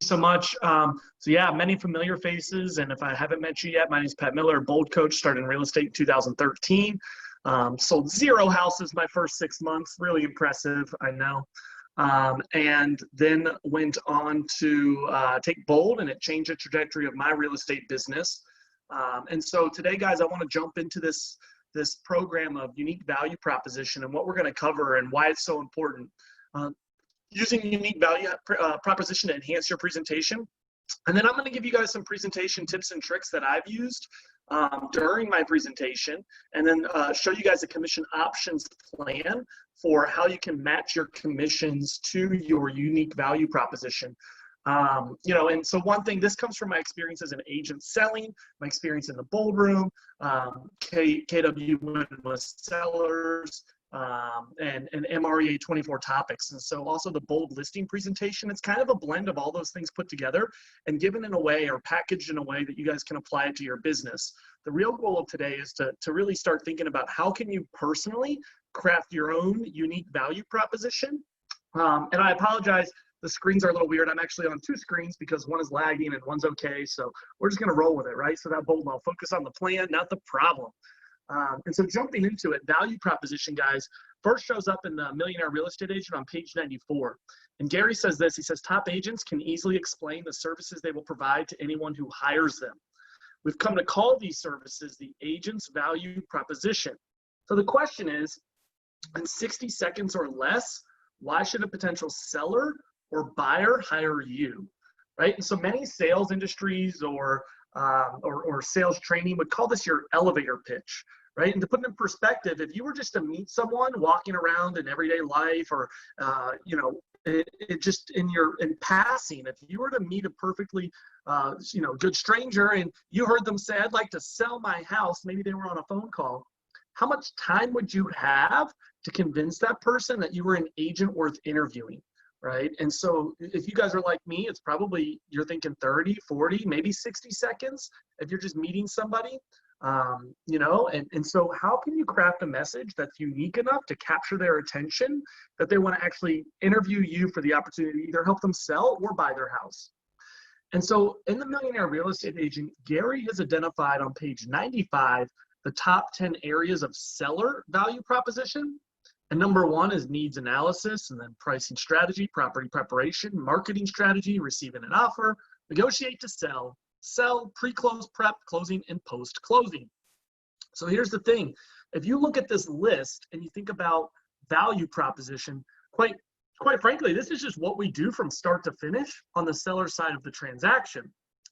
so much. So yeah, many familiar faces. And if I haven't met you yet, my name is Patt Miller, bold coach, started in real estate in 2013. Sold 0 houses my first 6 months. Really impressive, I know. And then went on to take bold, and it changed the trajectory of my real estate business. And so today, guys, I want to jump into this program of unique value proposition and what we're going to cover and why it's so important. Using unique value proposition to enhance your presentation. And then I'm going to give you guys some presentation tips and tricks that I've used during my presentation, and then show you guys a commission options plan for how you can match your commissions to your unique value proposition. And so one thing, this comes from my experience as an agent selling, my experience in the bold room, KW with sellers, and MREA 24 topics. And so also the bold listing presentation, it's kind of a blend of all those things put together and given in a way or packaged in a way that you guys can apply it to your business. The real goal of today is to really start thinking about how can you personally craft your own unique value proposition. And I apologize, the screens are a little weird. I'm actually on 2 screens because one is lagging and one's okay. So we're just gonna roll with it, right? So that bold, I'll focus on the plan, not the problem. And so jumping into it, value proposition, guys, first shows up in the Millionaire Real Estate Agent on page 94. And Gary says this, he says, top agents can easily explain the services they will provide to anyone who hires them. We've come to call these services the agent's value proposition. So the question is, in 60 seconds or less, why should a potential seller or buyer hire you, right? And so many sales industries or sales training would call this your elevator pitch, right? And to put it in perspective, if you were just to meet someone walking around in everyday life, or it just in passing, if you were to meet a perfectly good stranger and you heard them say, I'd like to sell my house, maybe they were on a phone call, how much time would you have to convince that person that you were an agent worth interviewing? Right? And so if you guys are like me, it's probably, you're thinking 30, 40, maybe 60 seconds if you're just meeting somebody, and so how can you craft a message that's unique enough to capture their attention that they want to actually interview you for the opportunity to either help them sell or buy their house? And so in the Millionaire Real Estate Agent, Gary has identified on page 95 the top 10 areas of seller value proposition. And number 1 is needs analysis, and then pricing strategy, property preparation, marketing strategy, receiving an offer, negotiate to sell, pre-close prep, closing, and post-closing. So here's the thing. If you look at this list and you think about value proposition, quite frankly, this is just what we do from start to finish on the seller side of the transaction.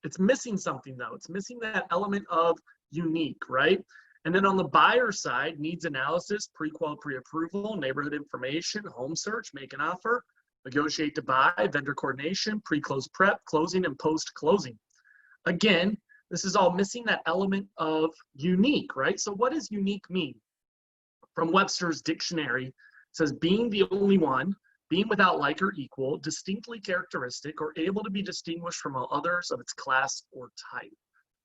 It's missing something though. It's missing that element of unique, right? And then on the buyer side, needs analysis, pre-qual, pre-approval, neighborhood information, home search, make an offer, negotiate to buy, vendor coordination, pre-close prep, closing, and post-closing. Again, this is all missing that element of unique, right? So what does unique mean? From Webster's dictionary, it says being the only one, being without like or equal, distinctly characteristic, or able to be distinguished from all others of its class or type.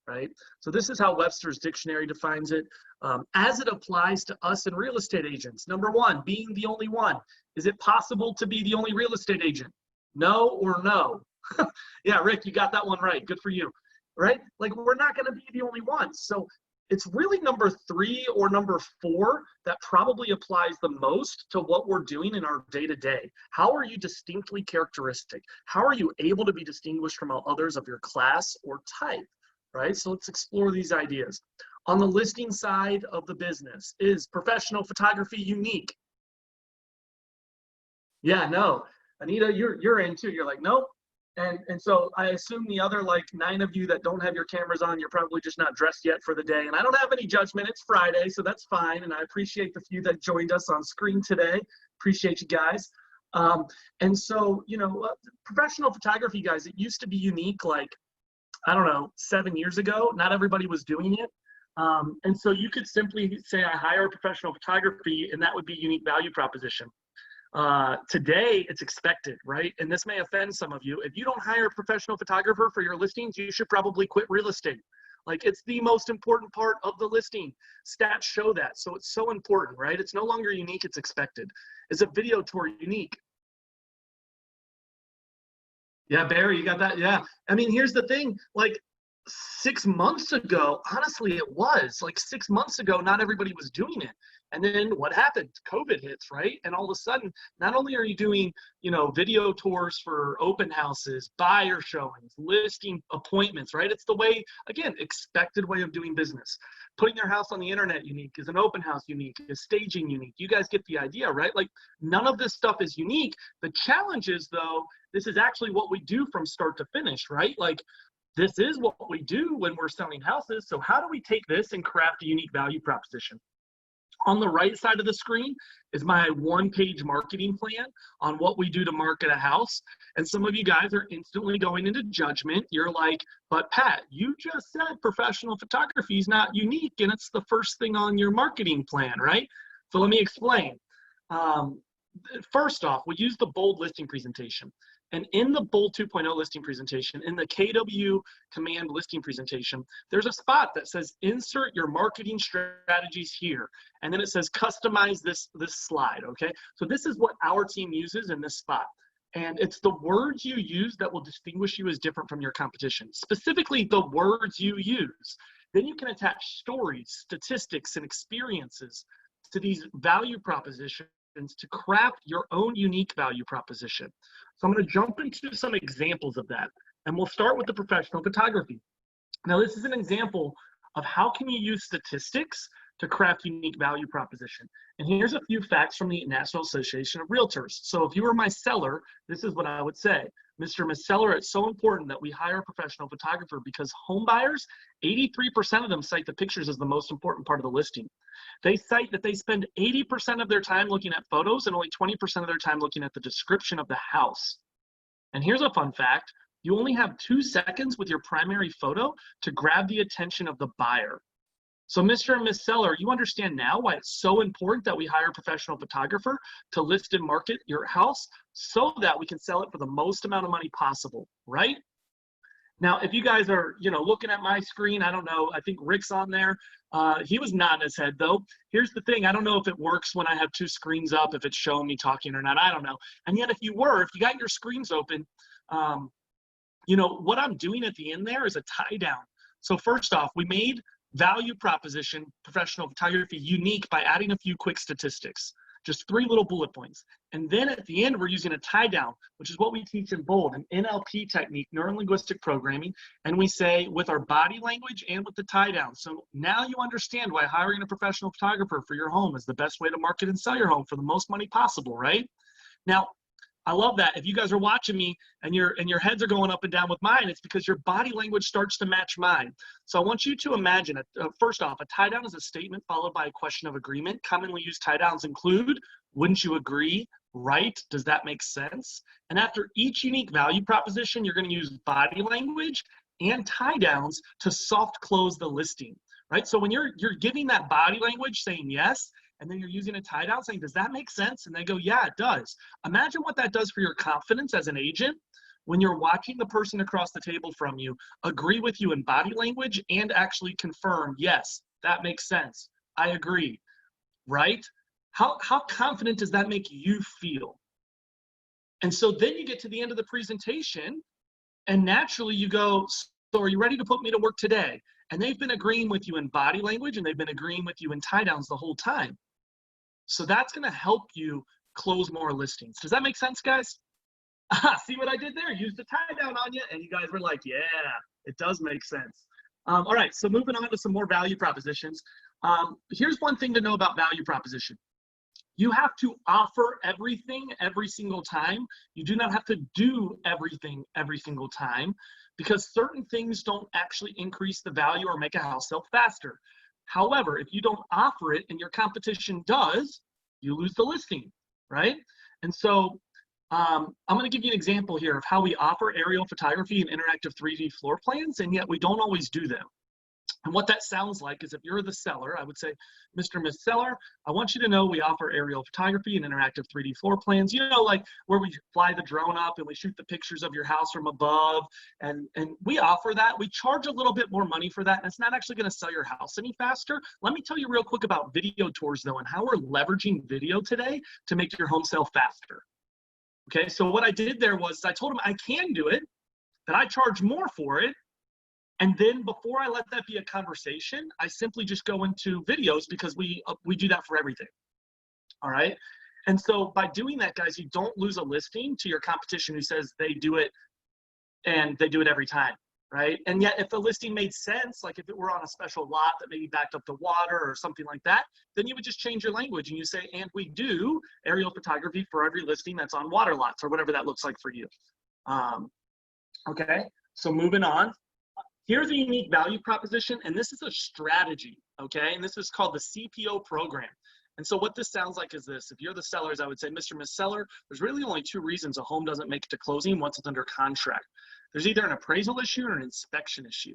Right? So this is how Webster's dictionary defines it. As it applies to us and real estate agents. Number 1, being the only one. Is it possible to be the only real estate agent? No or no? Yeah, Rick, you got that one right. Good for you. Right? Like, we're not going to be the only ones. So it's really number 3 or number 4 that probably applies the most to what we're doing in our day-to-day. How are you distinctly characteristic? How are you able to be distinguished from all others of your class or type? Right? So let's explore these ideas. On the listing side of the business, is professional photography unique? Yeah, no. Anita, you're in too. You're like, nope. And so I assume the other like 9 of you that don't have your cameras on, you're probably just not dressed yet for the day. And I don't have any judgment. It's Friday, so that's fine. And I appreciate the few that joined us on screen today. Appreciate you guys. And so, professional photography, guys, it used to be unique like, I don't know, 7 years ago. Not everybody was doing it. And so you could simply say, I hire a professional photography, and that would be unique value proposition. Today, it's expected, right? And this may offend some of you. If you don't hire a professional photographer for your listings, you should probably quit real estate. Like, it's the most important part of the listing. Stats show that. So it's so important, right? It's no longer unique, it's expected. Is a video tour unique? Yeah, Barry, you got that? Yeah. I mean, here's the thing, like 6 months ago, honestly, it was like 6 months ago, not everybody was doing it. And then what happened? COVID hits, right? And all of a sudden, not only are you doing, video tours for open houses, buyer showings, listing appointments, right? It's the way, again, expected way of doing business. Putting your house on the internet unique, is an open house unique, is staging unique. You guys get the idea, right? Like none of this stuff is unique. The challenge is though, this is actually what we do from start to finish, right? Like this is what we do when we're selling houses. So how do we take this and craft a unique value proposition? On the right side of the screen is my one-page marketing plan on what we do to market a house. And some of you guys are instantly going into judgment. You're like, but Pat, you just said professional photography is not unique and it's the first thing on your marketing plan, right? So let me explain. First off, we use the bold listing presentation. And in the Bold 2.0 listing presentation, in the KW command listing presentation, there's a spot that says insert your marketing strategies here. And then it says customize this slide, okay? So this is what our team uses in this spot. And it's the words you use that will distinguish you as different from your competition, specifically the words you use. Then you can attach stories, statistics, and experiences to these value propositions to craft your own unique value proposition. So I'm going to jump into some examples of that, and we'll start with the professional photography. Now, this is an example of how can you use statistics to craft unique value proposition. And here's a few facts from the National Association of Realtors. So if you were my seller, this is what I would say. Mr. and Ms. Seller, it's so important that we hire a professional photographer because home buyers, 83% of them cite the pictures as the most important part of the listing. They cite that they spend 80% of their time looking at photos and only 20% of their time looking at the description of the house. And here's a fun fact. You only have 2 seconds with your primary photo to grab the attention of the buyer. So Mr. and Ms. Seller, you understand now why it's so important that we hire a professional photographer to list and market your house so that we can sell it for the most amount of money possible, right? Now, if you guys are, looking at my screen, I don't know, I think Rick's on there. He was nodding his head though. Here's the thing, I don't know if it works when I have 2 screens up, if it's showing me talking or not, I don't know. And yet if you got your screens open, what I'm doing at the end there is a tie down. So first off, we made value proposition, professional photography unique by adding a few quick statistics, just 3 little bullet points. And then at the end, we're using a tie down, which is what we teach in Bold, an NLP technique, neuro-linguistic programming. And we say with our body language and with the tie down. So now you understand why hiring a professional photographer for your home is the best way to market and sell your home for the most money possible, right? Now, I love that. If you guys are watching me and your heads are going up and down with mine, it's because your body language starts to match mine. So I want you to imagine, first off, a tie down is a statement followed by a question of agreement. Commonly used tie downs include, wouldn't you agree? Right? Does that make sense? And after each unique value proposition, you're going to use body language and tie downs to soft close the listing, right? So when you're giving that body language saying yes, and then you're using a tie down saying, does that make sense? And they go, yeah, it does. Imagine what that does for your confidence as an agent when you're watching the person across the table from you agree with you in body language and actually confirm, yes, that makes sense. I agree, right? How confident does that make you feel? And so then you get to the end of the presentation and naturally you go, so are you ready to put me to work today? And they've been agreeing with you in body language and they've been agreeing with you in tie downs the whole time. So that's going to help you close more listings. Does that make sense, guys? See what I did there? Used a tie down on you, and you guys were like, yeah, it does make sense. All right, so moving on to some more value propositions. Here's one thing to know about value proposition. You have to offer everything every single time. You do not have to do everything every single time because certain things don't actually increase the value or make a house sell faster. However, if you don't offer it and your competition does, you lose the listing, right? And so I'm going to give you an example here of how we offer aerial photography and interactive 3D floor plans, and yet we don't always do them. And what that sounds like is if you're the seller, I would say, Mr. and Ms. Seller, I want you to know we offer aerial photography and interactive 3D floor plans, like where we fly the drone up and we shoot the pictures of your house from above. And we offer that. We charge a little bit more money for that. And it's not actually going to sell your house any faster. Let me tell you real quick about video tours, though, and how we're leveraging video today to make your home sell faster. Okay, so what I did there was I told them I can do it, that I charge more for it. And then before I let that be a conversation, I simply just go into videos because we do that for everything. All right. And so by doing that, guys, you don't lose a listing to your competition who says they do it and they do it every time. Right. And yet if the listing made sense, like if it were on a special lot that maybe backed up the water or something like that, then you would just change your language and you say, and we do aerial photography for every listing that's on water lots or whatever that looks like for you. Okay. So moving on. Here's a unique value proposition, and this is a strategy, okay? And this is called the CPO program. And so what this sounds like is this. If you're the sellers, I would say, Mr. Miss Seller, there's really only two reasons a home doesn't make it to closing once it's under contract. There's either an appraisal issue or an inspection issue,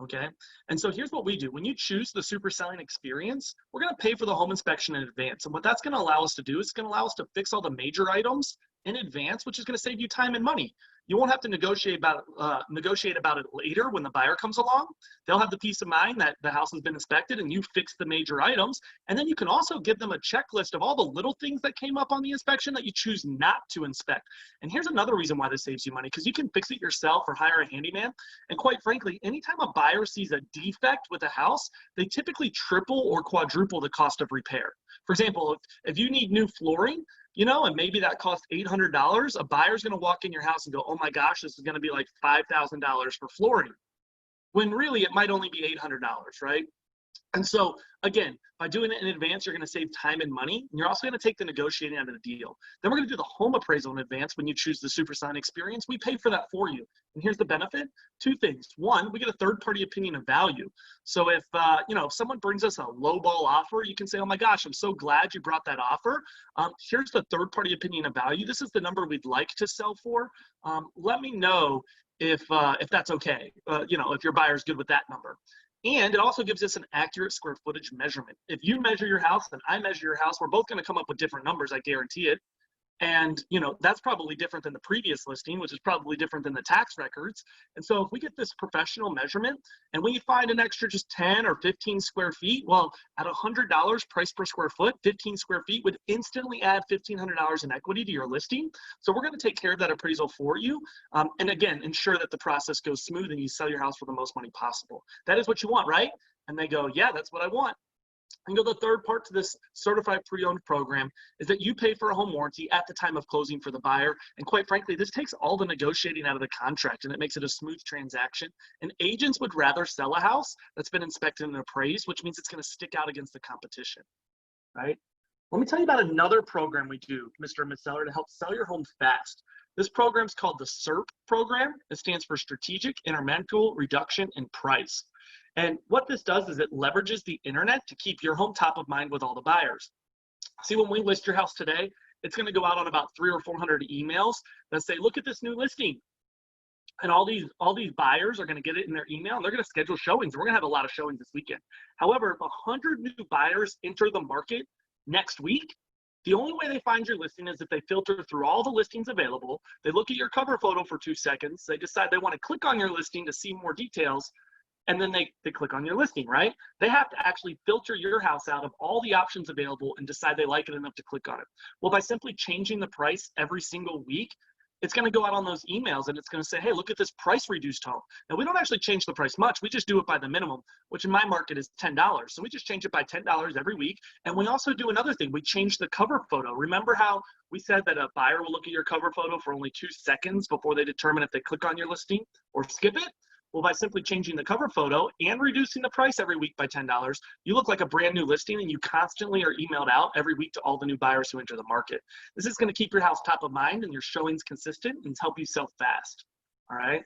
okay? And so here's what we do. When you choose the super selling experience, we're gonna pay for the home inspection in advance. And what that's gonna allow us to do is it's gonna allow us to fix all the major items in advance, which is gonna save you time and money. You won't have to negotiate about it later when the buyer comes along. They'll have the peace of mind that the house has been inspected and you fixed the major items. And then you can also give them a checklist of all the little things that came up on the inspection that you choose not to inspect. And here's another reason why this saves you money, because you can fix it yourself or hire a handyman. And quite frankly, anytime a buyer sees a defect with a house, they typically triple or quadruple the cost of repair. For example, if you need new flooring, you know, and maybe that costs $800, a buyer's gonna walk in your house and go, oh my gosh, this is gonna be like $5,000 for flooring. When really it might only be $800, right? And so again, by doing it in advance, you're gonna save time and money, and you're also gonna take the negotiating out of the deal. Then we're gonna do the home appraisal in advance when you choose the super sign experience. We pay for that for you. And here's the benefit, two things. One, we get a third-party opinion of value. So if, if someone brings us a lowball offer, you can say, oh my gosh, I'm so glad you brought that offer. Here's the third-party opinion of value. This is the number we'd like to sell for. Let me know if that's okay, if your buyer's good with that number. And it also gives us an accurate square footage measurement. If you measure your house and I measure your house, we're both going to come up with different numbers, I guarantee it. And, that's probably different than the previous listing, which is probably different than the tax records. And so if we get this professional measurement and we find an extra just 10 or 15 square feet, well, at $100 price per square foot, 15 square feet would instantly add $1,500 in equity to your listing. So we're going to take care of that appraisal for you. And again, ensure that the process goes smooth and you sell your house for the most money possible. That is what you want, right? And they go, yeah, that's what I want. And the third part to this certified pre-owned program is that you pay for a home warranty at the time of closing for the buyer. And quite frankly, this takes all the negotiating out of the contract and it makes it a smooth transaction. And agents would rather sell a house that's been inspected and appraised, which means it's going to stick out against the competition, right? Let me tell you about another program we do, Mr. and Ms. Seller, to help sell your home fast. This program is called the SERP program. It stands for Strategic Incremental Reduction in Price. And what this does is it leverages the internet to keep your home top of mind with all the buyers. See, when we list your house today, it's going to go out on about 300 or 400 emails that say, look at this new listing. And all these buyers are going to get it in their email and they're going to schedule showings. We're going to have a lot of showings this weekend. However, if 100 new buyers enter the market next week, the only way they find your listing is if they filter through all the listings available. They look at your cover photo for 2 seconds. They decide they want to click on your listing to see more details. And then they click on your listing, right? They have to actually filter your house out of all the options available and decide they like it enough to click on it. Well, by simply changing the price every single week, it's going to go out on those emails and it's going to say, hey, look at this price reduced home. Now, we don't actually change the price much. We just do it by the minimum, which in my market is $10. So we just change it by $10 every week. And we also do another thing. We change the cover photo. Remember how we said that a buyer will look at your cover photo for only 2 seconds before they determine if they click on your listing or skip it? Well, by simply changing the cover photo and reducing the price every week by $10, you look like a brand new listing and you constantly are emailed out every week to all the new buyers who enter the market. This is going to keep your house top of mind and your showings consistent and help you sell fast. All right.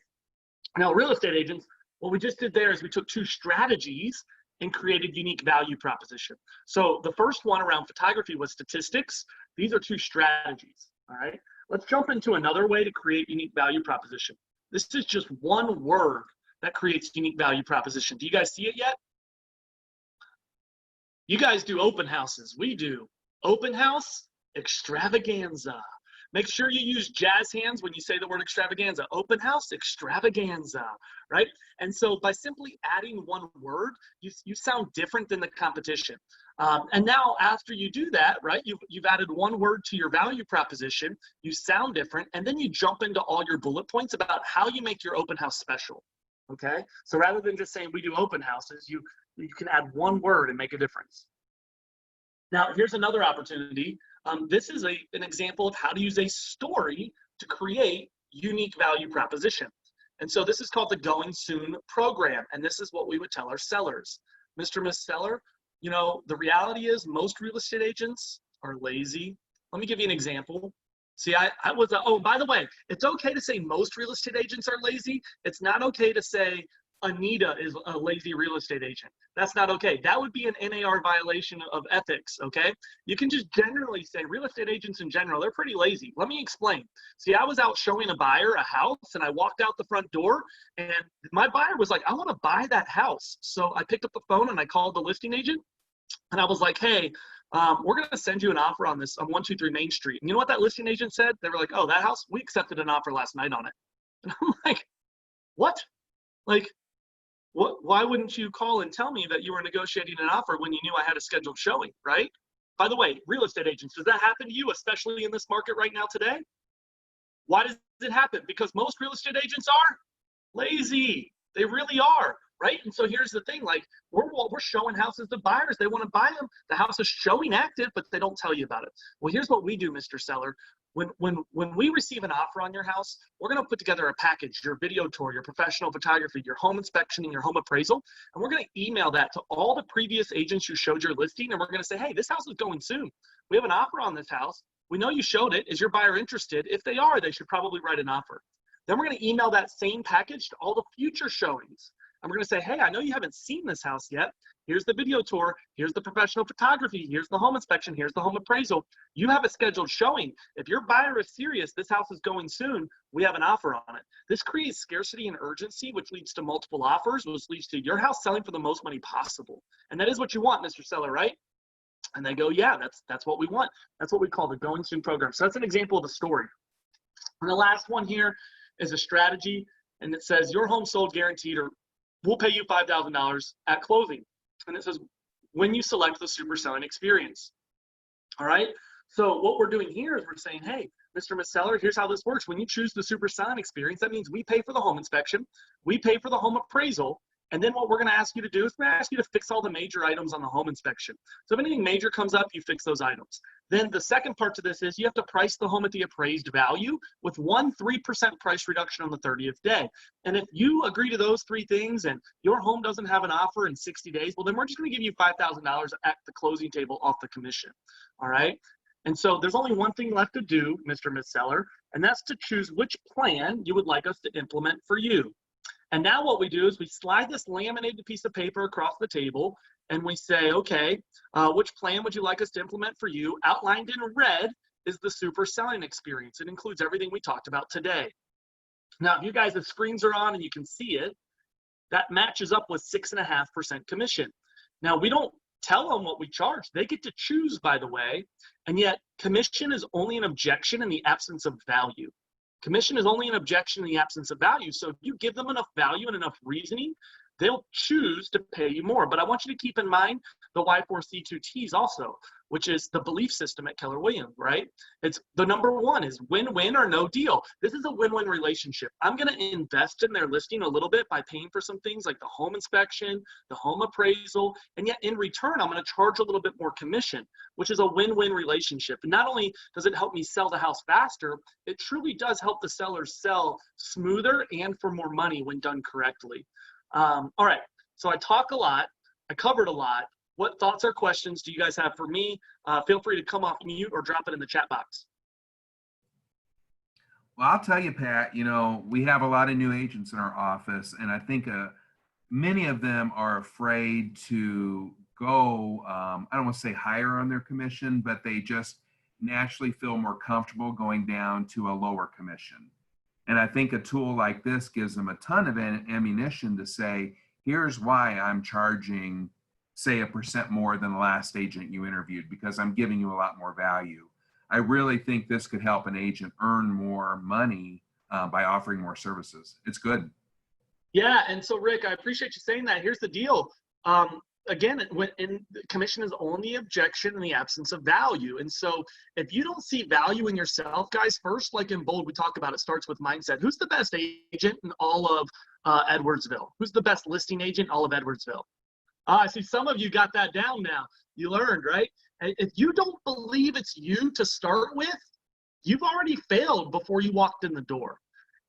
Now, real estate agents, what we just did there is we took 2 strategies and created unique value proposition. So the first one around photography was statistics. These are 2 strategies. All right. Let's jump into another way to create unique value proposition. This is just one word that creates unique value proposition. Do you guys see it yet? You guys do open houses. We do open house extravaganza. Make sure you use jazz hands when you say the word extravaganza. Open house extravaganza, right? And so by simply adding one word, you sound different than the competition. And now after you do that, right, you've added one word to your value proposition, you sound different, and then you jump into all your bullet points about how you make your open house special, okay? So rather than just saying we do open houses, you can add one word and make a difference. Now, here's another opportunity. This is an example of how to use a story to create unique value proposition. And so this is called the Going Soon program, and this is what we would tell our sellers. Mr. Miss Seller, you know, the reality is most real estate agents are lazy. Let me give you an example. See, I was, oh, by the way, it's okay to say most real estate agents are lazy. It's not okay to say Anita is a lazy real estate agent. That's not okay. That would be an NAR violation of ethics, okay? You can just generally say real estate agents in general, they're pretty lazy. Let me explain. See, I was out showing a buyer a house, and I walked out the front door, and my buyer was like, I want to buy that house. So I picked up the phone and I called the listing agent, and I was like, hey, we're going to send you an offer on this on 123 Main Street. And you know what that listing agent said? They were like, oh, that house, we accepted an offer last night on it. And I'm like, what? Like, why wouldn't you call and tell me that you were negotiating an offer when you knew I had a scheduled showing, right? By the way, real estate agents, does that happen to you, especially in this market right now today? Why does it happen? Because most real estate agents are lazy. They really are, right? And so here's the thing, like we're showing houses to buyers. They want to buy them. The house is showing active, but they don't tell you about it. Well, here's what we do, Mr. Seller. When we receive an offer on your house, we're going to put together a package, your video tour, your professional photography, your home inspection, and your home appraisal. And we're going to email that to all the previous agents who showed your listing. And we're going to say, hey, this house is going soon. We have an offer on this house. We know you showed it. Is your buyer interested? If they are, they should probably write an offer. Then we're going to email that same package to all the future showings. And we're going to say, hey, I know you haven't seen this house yet. Here's the video tour. Here's the professional photography. Here's the home inspection. Here's the home appraisal. You have a scheduled showing. If your buyer is serious, this house is going soon, we have an offer on it. This creates scarcity and urgency, which leads to multiple offers, which leads to your house selling for the most money possible. And that is what you want, Mr. Seller, right? And they go, yeah, that's what we want. That's what we call the Going Soon program. So that's an example of a story. And the last one here is a strategy, and it says your home sold guaranteed, or we'll pay you $5,000 at closing. And it says when you select the super selling experience. All right. So what we're doing here is we're saying, hey, Mr. Miss Seller, here's how this works. When you choose the super selling experience, that means we pay for the home inspection, we pay for the home appraisal, and then what we're going to ask you to do is we're going to ask you to fix all the major items on the home inspection. So if anything major comes up, you fix those items. Then the second part to this is you have to price the home at the appraised value with 3% price reduction on the 30th day. And if you agree to those three things and your home doesn't have an offer in 60 days, well, then we're just going to give you $5,000 at the closing table off the commission. All right. And so there's only one thing left to do, Mr. Miss Seller, and that's to choose which plan you would like us to implement for you. And now what we do is we slide this laminated piece of paper across the table and we say, okay, which plan would you like us to implement for you? Outlined in red is the super selling experience. It includes everything we talked about today. Now, if you guys, the screens are on and you can see it, that matches up with 6.5% commission. Now, we don't tell them what we charge. They get to choose, by the way, and yet commission is only an objection in the absence of value. Commission is only an objection in the absence of value. So if you give them enough value and enough reasoning, they'll choose to pay you more. But I want you to keep in mind the Y4C2Ts also, which is the belief system at Keller Williams, right? It's the number one is win-win or no deal. This is a win-win relationship. I'm going to invest in their listing a little bit by paying for some things like the home inspection, the home appraisal, and yet in return, I'm going to charge a little bit more commission, which is a win-win relationship. And not only does it help me sell the house faster, it truly does help the sellers sell smoother and for more money when done correctly. All right, so I talk a lot, I covered a lot. What thoughts or questions do you guys have for me? Feel free to come off mute or drop it in the chat box. Well, I'll tell you, Pat, you know, we have a lot of new agents in our office, and I think many of them are afraid to go, I don't want to say higher on their commission, but they just naturally feel more comfortable going down to a lower commission. And I think a tool like this gives them a ton of ammunition to say, here's why I'm charging, say, 1% more than the last agent you interviewed, because I'm giving you a lot more value. I really think this could help an agent earn more money by offering more services. It's good. Yeah, and so Rick, I appreciate you saying that. Here's the deal. again, commission is only objection in the absence of value. And so if you don't see value in yourself, guys, first, like in Bold, we talk about, it starts with mindset. Who's the best agent in all of Edwardsville? Who's the best listing agent in all of Edwardsville? I see some of you got that down now. You learned, right? If you don't believe it's you to start with, you've already failed before you walked in the door.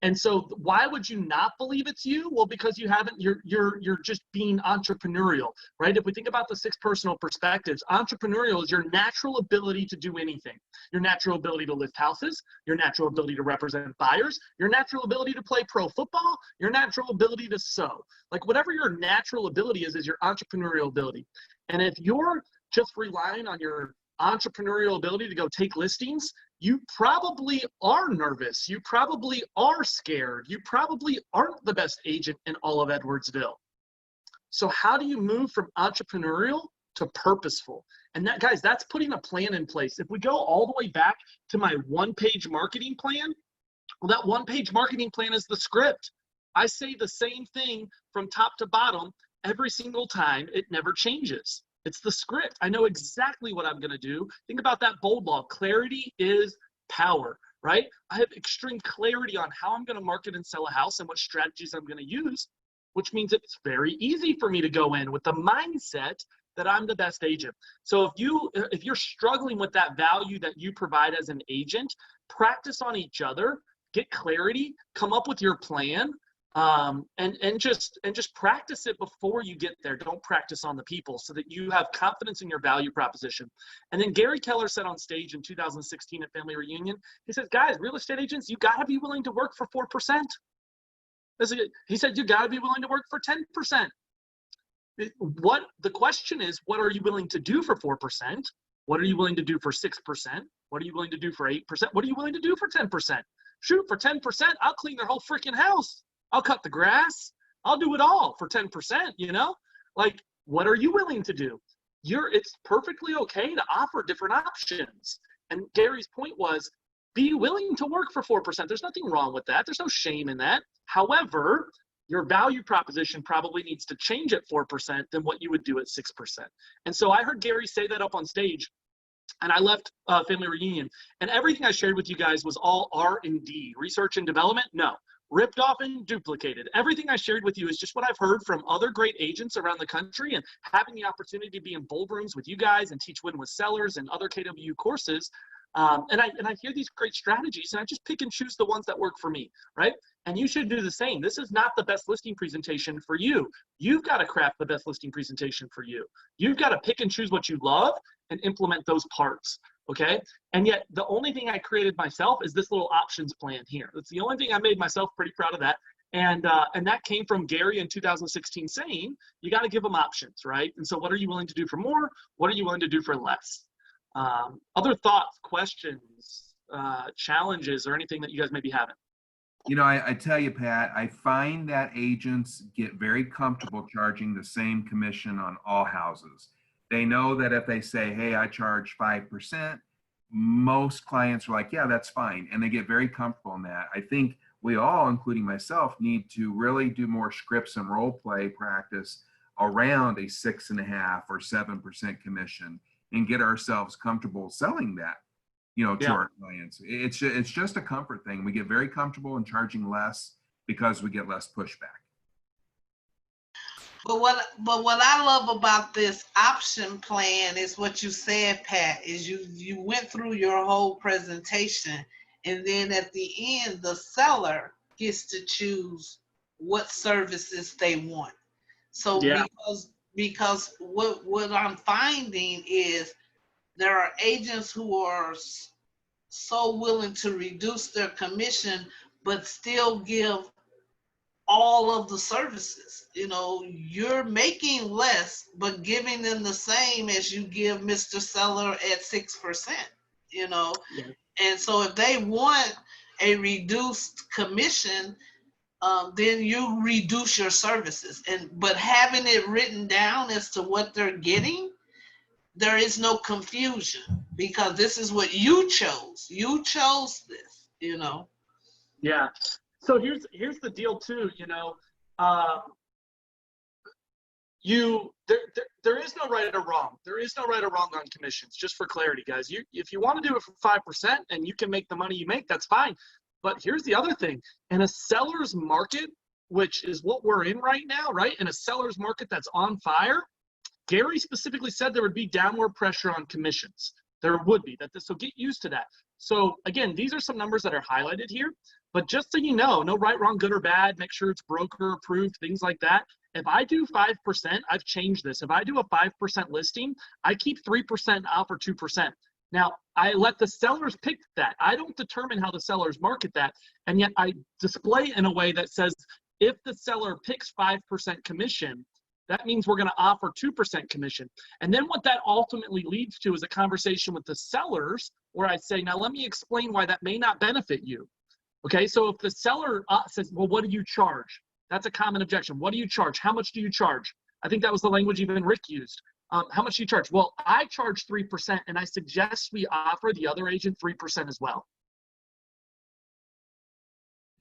And so why would you not believe it's you? Well, because you haven't, you're just being entrepreneurial, right? If we think about the 6 personal perspectives, entrepreneurial is your natural ability to do anything. Your natural ability to list houses, your natural ability to represent buyers, your natural ability to play pro football, your natural ability to sew. Like whatever your natural ability is your entrepreneurial ability. And if you're just relying on your entrepreneurial ability to go take listings, you probably are nervous. You probably are scared. You probably aren't the best agent in all of Edwardsville. So how do you move from entrepreneurial to purposeful? And that, guys, that's putting a plan in place. If we go all the way back to my 1-page marketing plan, well, that 1-page marketing plan is the script. I say the same thing from top to bottom every single time. It never changes. It's the script. I know exactly what I'm going to do. Think about that Bold law. Clarity is power, right? I have extreme clarity on how I'm going to market and sell a house and what strategies I'm going to use, which means it's very easy for me to go in with the mindset that I'm the best agent. So if you're struggling with that value that you provide as an agent, practice on each other, get clarity, come up with your plan, and just practice it before you get there. Don't practice on the people, so that you have confidence in your value proposition. And then Gary Keller said on stage in 2016 at Family Reunion, he says, guys, real estate agents, you got to be willing to work for 4%. He said, you got to be willing to work for 10%. What the question is, what are you willing to do for 4%? What are you willing to do for 6%? What are you willing to do for 8%? What are you willing to do for 10%? Shoot, for 10%, I'll clean their whole freaking house. I'll cut the grass. I'll do it all for 10%, you know? Like, what are you willing to do? It's perfectly okay to offer different options. And Gary's point was, be willing to work for 4%. There's nothing wrong with that. There's no shame in that. However, your value proposition probably needs to change at 4% than what you would do at 6%. And so I heard Gary say that up on stage, and I left Family Reunion, and everything I shared with you guys was all R&D, research and development. No. Ripped off and duplicated. Everything I shared with you is just what I've heard from other great agents around the country, and having the opportunity to be in Bold rooms with you guys and teach Win with Sellers and other KW courses. And I hear these great strategies, and I just pick and choose the ones that work for me, right? And you should do the same. This is not the best listing presentation for you. You've got to craft the best listing presentation for you. You've got to pick and choose what you love and implement those parts. Okay. And yet the only thing I created myself is this little options plan here. That's the only thing I made myself pretty proud of that. And that came from Gary in 2016 saying, you got to give them options, right? And so what are you willing to do for more? What are you willing to do for less? Other thoughts, questions, challenges, or anything that you guys may be having? You know, I tell you, Pat, I find that agents get very comfortable charging the same commission on all houses. They know that if they say, hey, I charge 5%, most clients are like, yeah, that's fine. And they get very comfortable in that. I think we all, including myself, need to really do more scripts and role play practice around a 6.5% or 7% commission and get ourselves comfortable selling that, you know, to our clients. It's just a comfort thing. We get very comfortable in charging less because we get less pushback. But what I love about this option plan is what you said, Pat, is you went through your whole presentation, and then at the end, the seller gets to choose what services they want. So because what I'm finding is there are agents who are so willing to reduce their commission, but still give all of the services. You know, you're making less, but giving them the same as you give Mr. Seller at 6%, you know? Yeah. And so if they want a reduced commission, then you reduce your services. But having it written down as to what they're getting, there is no confusion, because this is what you chose. You chose this, you know? Yeah. So here's the deal too, you know, there is no right or wrong. There is no right or wrong on commissions, just for clarity, guys. If you want to do it for 5% and you can make the money you make, that's fine. But here's the other thing. In a seller's market, which is what we're in right now, right? In a seller's market that's on fire, Gary specifically said there would be downward pressure on commissions. There would be. So get used to that. So again, these are some numbers that are highlighted here. But just so you know, no right, wrong, good, or bad. Make sure it's broker approved, things like that. If I do 5%, I've changed this. If I do a 5% listing, I keep 3% off or 2%. Now, I let the sellers pick that. I don't determine how the sellers market that. And yet I display in a way that says, if the seller picks 5% commission, that means we're going to offer 2% commission. And then what that ultimately leads to is a conversation with the sellers where I say, now let me explain why that may not benefit you. Okay, so if the seller says, well, what do you charge? That's a common objection. What do you charge? How much do you charge? I think that was the language even Rick used. How much do you charge? Well, I charge 3%, and I suggest we offer the other agent 3% as well.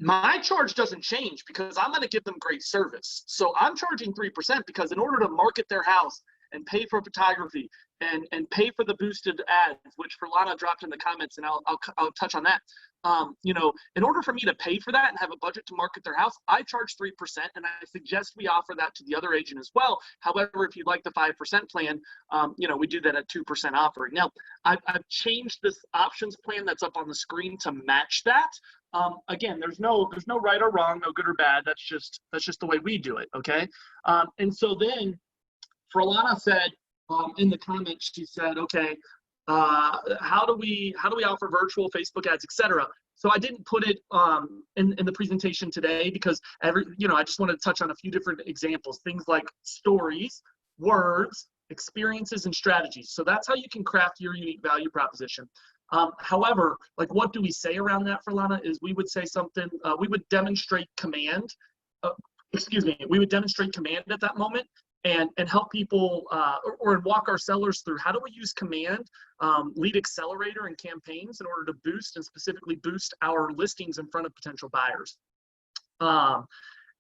My charge doesn't change because I'm going to give them great service. So I'm charging 3% because in order to market their house and pay for photography and pay for the boosted ads, which Lana dropped in the comments, and I'll touch on that. You know, in order for me to pay for that and have a budget to market their house, I charge 3%, and I suggest we offer that to the other agent as well. However, if you'd like the 5% plan, you know, we do that at 2% offering. Now, I've changed this options plan that's up on the screen to match that. Again, there's no right or wrong, no good or bad. That's just the way we do it. Okay. And so then Fralana said in the comments, she said, okay, how do we offer virtual Facebook ads, etc. So I didn't put it in the presentation today because I just wanted to touch on a few different examples, things like stories, words, experiences, and strategies. So that's how you can craft your unique value proposition. However, like what do we say around that, Fralana, is we would say something, we would demonstrate command, we would demonstrate command at that moment and help people or walk our sellers through how do we use command, lead accelerator and campaigns in order to boost and specifically boost our listings in front of potential buyers.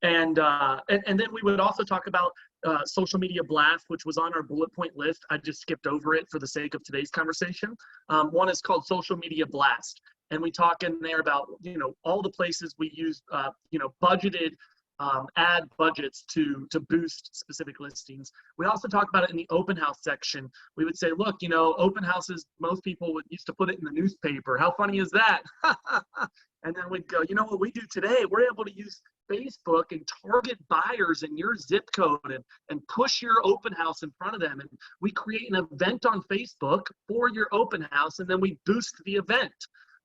And then we would also talk about social media blast, which was on our bullet point list. I just skipped over it for the sake of today's conversation. One is called social media blast. And we talk in there about, you know, all the places we use, you know, budgeted ad budgets to boost specific listings. We also talk about it in the open house section. We would say, look, you know, open houses, most people used to put it in the newspaper. How funny is that? And then we'd go, you know what we do today? We're able to use Facebook and target buyers in your zip code and push your open house in front of them. And we create an event on Facebook for your open house, and then we boost the event,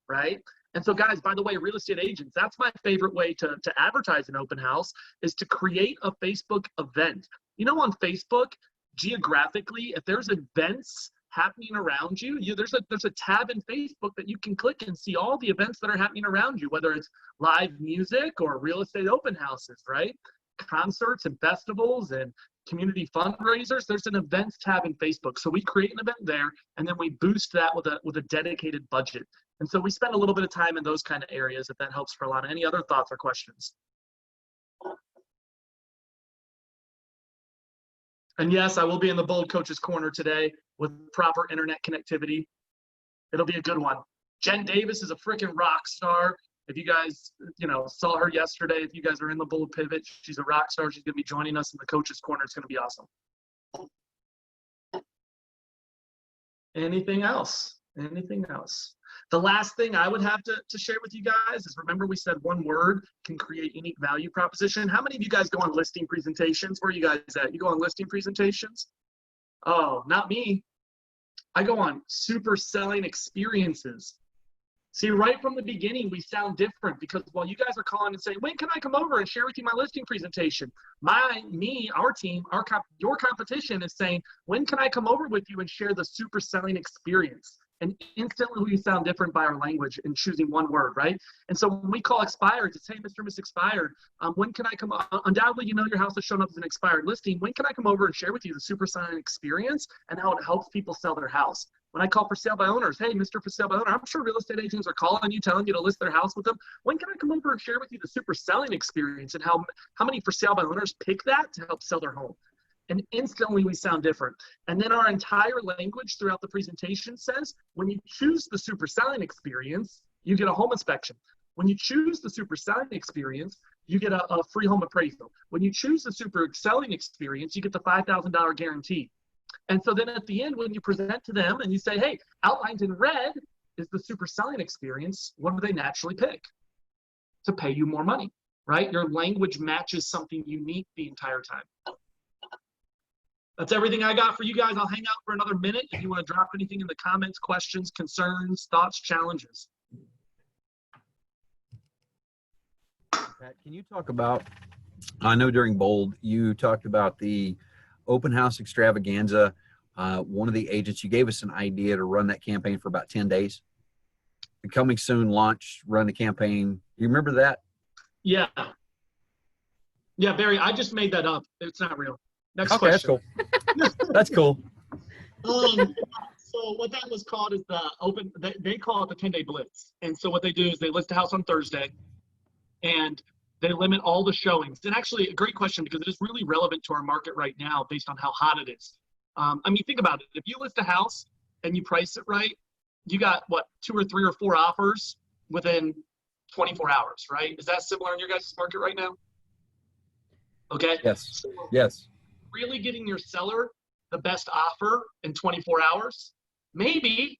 right? And so guys, by the way, real estate agents, that's my favorite way to advertise an open house is to create a Facebook event. You know, on Facebook, geographically, if there's events happening around you, there's a tab in Facebook that you can click and see all the events that are happening around you, whether it's live music or real estate open houses, right? Concerts and festivals and community fundraisers. There's an events tab in Facebook. So we create an event there, and then we boost that with a dedicated budget. And so we spend a little bit of time in those kind of areas, if that helps for a lot. Any other thoughts or questions? And yes, I will be in the Bold Coaches Corner today with proper internet connectivity. It'll be a good one. Jen Davis is a freaking rock star. If you guys, you know, saw her yesterday, if you guys are in the Bold Pivot, she's a rock star. She's going to be joining us in the Coaches Corner. It's going to be awesome. Anything else? Anything else? The last thing I would have to share with you guys is, remember we said one word can create unique value proposition. How many of you guys go on listing presentations? Where are you guys at? You go on listing presentations? Oh, not me. I go on super selling experiences. See, right from the beginning, we sound different because while you guys are calling and saying, when can I come over and share with you my listing presentation? Our team, your competition is saying, when can I come over with you and share the super selling experience? And instantly we sound different by our language and choosing one word, right? And so when we call expired, it's, hey, Mr. Miss Expired, when can I come, undoubtedly, you know your house has shown up as an expired listing. When can I come over and share with you the super selling experience and how it helps people sell their house? When I call for sale by owners, hey, Mr. For Sale by Owner, I'm sure real estate agents are calling you, telling you to list their house with them. When can I come over and share with you the super selling experience and how many for sale by owners pick that to help sell their home? and instantly we sound different. And then our entire language throughout the presentation says, when you choose the super selling experience, you get a home inspection. When you choose the super selling experience, you get a free home appraisal. When you choose the super selling experience, you get the $5,000 guarantee. And so then at the end, when you present to them and you say, hey, outlined in red is the super selling experience, what do they naturally pick? To pay you more money, right? Your language matches something unique the entire time. That's everything I got for you guys. I'll hang out for another minute if you want to drop anything in the comments, questions, concerns, thoughts, challenges. Pat, can you talk about, I know during Bold, you talked about the open house extravaganza. One of the agents, you gave us an idea to run that campaign for about 10 days. The coming soon launch, run the campaign. You remember that? Yeah. Yeah, Barry, I just made that up. It's not real. Next Okay, question. that's cool. That's cool. So what that was called is the open, they call it the 10-day blitz. And so what they do is they list a house on Thursday and they limit all the showings. And actually a great question because it is really relevant to our market right now based on how hot it is. I mean, think about it. If you list a house and you price it right, you got what, 2 or 3 or 4 offers within 24 hours, right? Is that similar in your guys' market right now? Okay. Yes. So Yes. really getting your seller the best offer in 24 hours? Maybe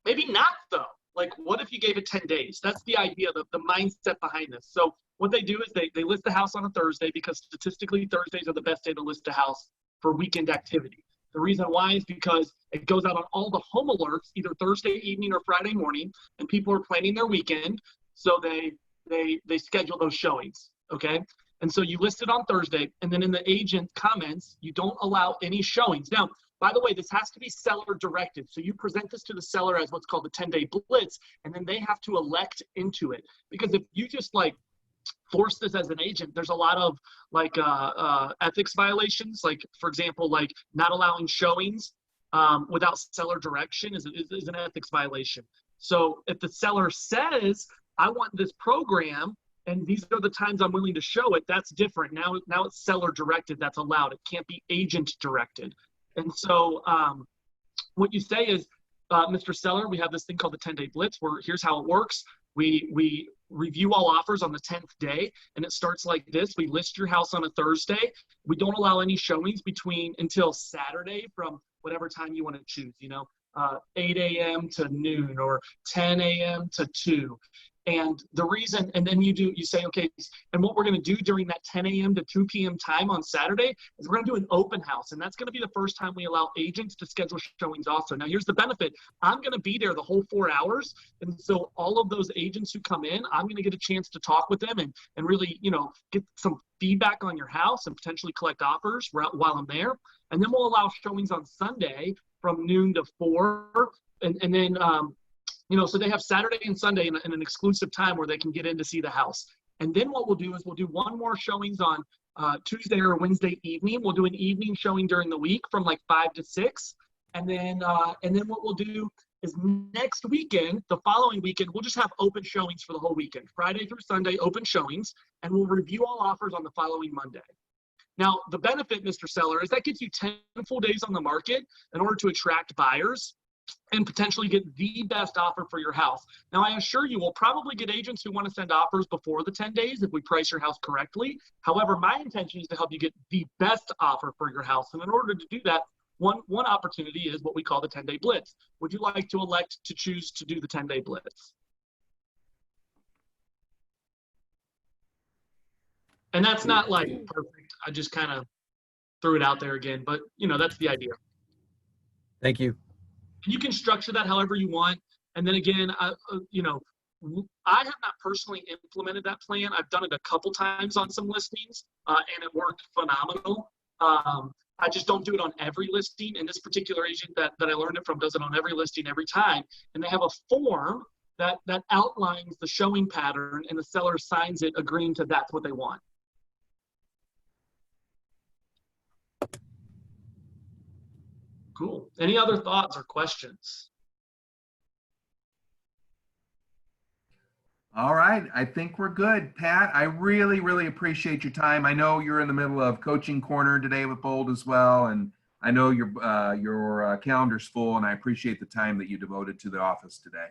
not though. Like what if you gave it 10 days? That's the idea, the mindset behind this. So what they do is they list the house on a Thursday because statistically Thursdays are the best day to list a house for weekend activity. The reason why is because it goes out on all the home alerts either Thursday evening or Friday morning, and people are planning their weekend, so they schedule those showings, okay? And so you list it on Thursday, and then in the agent comments, you don't allow any showings. Now, by the way, this has to be seller directed. So you present this to the seller as what's called the 10-day blitz, and then they have to elect into it. Because if you just like force this as an agent, there's a lot of like ethics violations. Like for example, like not allowing showings without seller direction is an ethics violation. So if the seller says, I want this program, and these are the times I'm willing to show it, that's different. Now it's seller directed, that's allowed. It can't be agent directed. And so what you say is, Mr. Seller, we have this thing called the 10-day blitz where here's how it works. We review all offers on the 10th day, and it starts like this. We list your house on a Thursday. We don't allow any showings until Saturday from whatever time you want to choose, 8 a.m. to noon or 10 a.m. to 2. And the reason, and then you say, okay, and what we're going to do during that 10 a.m. to 2 p.m. time on Saturday is we're going to do an open house. And that's going to be the first time we allow agents to schedule showings also. Now, here's the benefit. I'm going to be there the whole 4 hours. And so all of those agents who come in, I'm going to get a chance to talk with them and really, get some feedback on your house and potentially collect offers while I'm there. And then we'll allow showings on Sunday from noon to 4. And then, so they have Saturday and Sunday in an exclusive time where they can get in to see the house. And then what we'll do is we'll do one more showings on Tuesday or Wednesday evening. We'll do an evening showing during the week from like 5 to 6. And then what we'll do is next weekend, the following weekend, we'll just have open showings for the whole weekend. Friday through Sunday, open showings, and we'll review all offers on the following Monday. Now, the benefit, Mr. Seller, is that gets you 10 full days on the market in order to attract buyers and potentially get the best offer for your house. Now, I assure you, we'll probably get agents who want to send offers before the 10 days if we price your house correctly. However, my intention is to help you get the best offer for your house. And in order to do that, one opportunity is what we call the 10-day blitz. Would you like to elect to choose to do the 10-day blitz? And that's not like perfect. I just kind of threw it out there again, but that's the idea. Thank you. You can structure that however you want. And then again, I have not personally implemented that plan. I've done it a couple times on some listings, and it worked phenomenal. I just don't do it on every listing. And this particular agent that I learned it from does it on every listing every time. And they have a form that outlines the showing pattern, and the seller signs it agreeing to that's what they want. Cool. Any other thoughts or questions? All right, I think we're good. Pat, I really, really appreciate your time. I know you're in the middle of coaching corner today with Bold as well, and I know your calendar's full, and I appreciate the time that you devoted to the office today.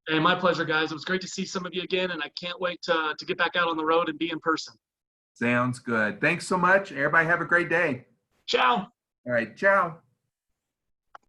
Hey, my pleasure, guys. It was great to see some of you again, and I can't wait to get back out on the road and be in person. Sounds good. Thanks so much. Everybody have a great day. Ciao. All right, ciao.